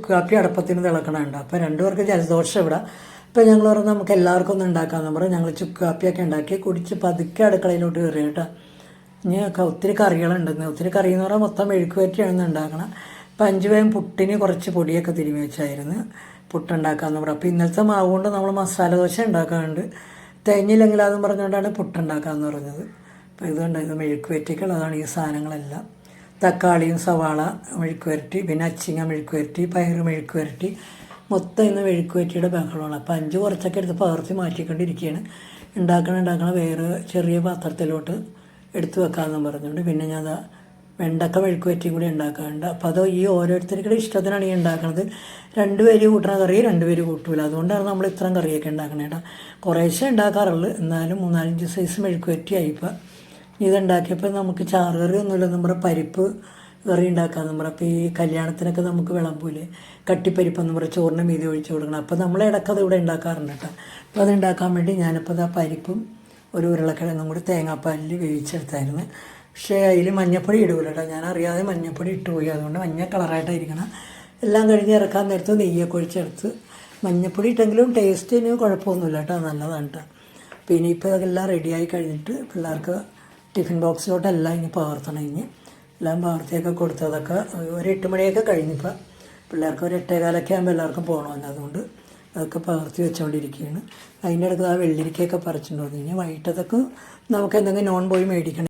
ചുക്ക് കാപ്പി അടപ്പത്തിന് തിളക്കണുണ്ട്. അപ്പോൾ രണ്ടുപേർക്ക് ജലദോഷം ഇവിടെ. അപ്പോൾ ഞങ്ങൾ പറഞ്ഞു നമുക്ക് എല്ലാവർക്കും ഒന്നും ഉണ്ടാക്കാമെന്ന് പറഞ്ഞു. ഞങ്ങൾ ചുക്ക് കാപ്പിയൊക്കെ ഉണ്ടാക്കി കുടിച്ച് പതുക്കെ അടുക്കളയിലോട്ട് കയറി കേട്ടോ. ഇനി ഒത്തിരി കറികളുണ്ടെന്ന്. ഒത്തിരി കറി എന്ന് പറഞ്ഞാൽ മൊത്തം മെഴുക്ക് വരട്ടിയാണ് ഉണ്ടാക്കണം. അപ്പോൾ 5 പേരും പുട്ടിന് കുറച്ച് പൊടിയൊക്കെ തിരുമ്മി വെച്ചായിരുന്നു പുട്ടുണ്ടാക്കാമെന്ന് പറഞ്ഞു. അപ്പോൾ ഇന്നലത്തെ മാവ് കൊണ്ട് നമ്മൾ മസാല ദോശ ഉണ്ടാക്കാറുണ്ട്. തേഞ്ഞില്ലെങ്കിൽ അതും പറഞ്ഞുകൊണ്ടാണ് പുട്ടുണ്ടാക്കാമെന്ന് പറഞ്ഞത്. അപ്പോൾ ഇതുകൊണ്ട് ഇത് മെഴുക്ക് വരട്ടിക്കുള്ളതാണ് ഈ സാധനങ്ങളെല്ലാം. തക്കാളിയും സവാള മെഴുക്ക് വരട്ടി, പിന്നെ അച്ചിങ്ങ മെഴുക്ക് വരട്ടി, പയറ് മെഴുക്ക് വരട്ടി, മൊത്തം ഇന്ന് മെഴുക്ക് വരട്ടിയുടെ ബഹളമാണ്. അപ്പോൾ 5 കുറച്ചൊക്കെ എടുത്ത് പകർത്തി മാറ്റിക്കൊണ്ടിരിക്കുകയാണ്. ഉണ്ടാക്കണം വേറെ ചെറിയ പാത്രത്തിലോട്ട് എടുത്ത് വെക്കാമെന്നും പറഞ്ഞുകൊണ്ട് പിന്നെ ഞാൻ വെണ്ടക്ക മെഴുക്ക് വരട്ടിയും കൂടി ഉണ്ടാക്കാറുണ്ട്. അപ്പോൾ അത് ഈ ഓരോരുത്തരുടെ ഇഷ്ടത്തിനാണ് ഈ ഉണ്ടാക്കുന്നത്. 2 പേര് കൂട്ടുന്ന കറി 2 പേര് കൂട്ടൂല. അതുകൊണ്ടാണ് നമ്മൾ ഇത്രയും കറിയൊക്കെ ഉണ്ടാക്കണേ കേട്ടോ. കുറേശ്ശേ ഉണ്ടാക്കാറുള്ളൂ. എന്നാലും 3-4 സൈസ് മെഴുക്ക് വരട്ടി ആയിപ്പോൾ ഇതുണ്ടാക്കിയപ്പോൾ നമുക്ക് ചാറ് കറി ഒന്നുമില്ല. നമ്മുടെ പരിപ്പ് കറി ഉണ്ടാക്കാമെന്ന് പറയും. അപ്പോൾ ഈ കല്യാണത്തിനൊക്കെ നമുക്ക് വിളമ്പൂലേ കട്ടിപ്പരിപ്പെന്ന് പറയും, ചോറിന് മീതി ഒഴിച്ച് കൊടുക്കണം. അപ്പോൾ നമ്മൾ ഇടയ്ക്കത് ഇവിടെ ഉണ്ടാക്കാറുണ്ട് കേട്ടോ. അപ്പോൾ അത് ഉണ്ടാക്കാൻ വേണ്ടി ഞാനിപ്പോൾ ആ പരിപ്പും ഒരു ഉരുളക്കിഴങ്ങും കൂടി തേങ്ങാപ്പാലിൽ വേവിച്ചെടുത്തായിരുന്നു. പക്ഷേ അതിൽ മഞ്ഞപ്പൊടി ഇടൂല കേട്ടോ. ഞാൻ അറിയാതെ മഞ്ഞപ്പൊടി ഇട്ടുപോയി. അതുകൊണ്ട് മഞ്ഞ കളറായിട്ടായിരിക്കണം. എല്ലാം കഴിഞ്ഞ് ഇറക്കാൻ നേരത്ത് നെയ്യൊക്കെ ഒഴിച്ചെടുത്ത് മഞ്ഞപ്പൊടി ഇട്ടെങ്കിലും ടേസ്റ്റിന് കുഴപ്പമൊന്നുമില്ല കേട്ടോ, നല്ലതാണ് കേട്ടോ. പിന്നെ ഇപ്പോൾ ഇതെല്ലാം റെഡിയായി കഴിഞ്ഞിട്ട് പിള്ളേർക്ക് ടിഫിൻ ബോക്സിലോട്ടെല്ലാം ഇനി പകർത്തണം. ഇനി എല്ലാം പകർത്തിയൊക്കെ കൊടുത്തതൊക്കെ ഒരു 8 മണിയൊക്കെ കഴിഞ്ഞിപ്പോൾ പിള്ളേർക്ക് ഒരു 8:15 ആകുമ്പോൾ എല്ലാവർക്കും പോകണമല്ലോ. അതുകൊണ്ട് അതൊക്കെ പകർത്തി വെച്ചുകൊണ്ടിരിക്കുകയാണ്. അതിൻ്റെ ഇടയ്ക്ക് ആ വെള്ളരിക്കയൊക്കെ പറിച്ചിട്ടുണ്ടോ. ഇനി വൈകിട്ടതൊക്കെ നമുക്ക് എന്തെങ്കിലും നോൺ പോയി മേടിക്കണം.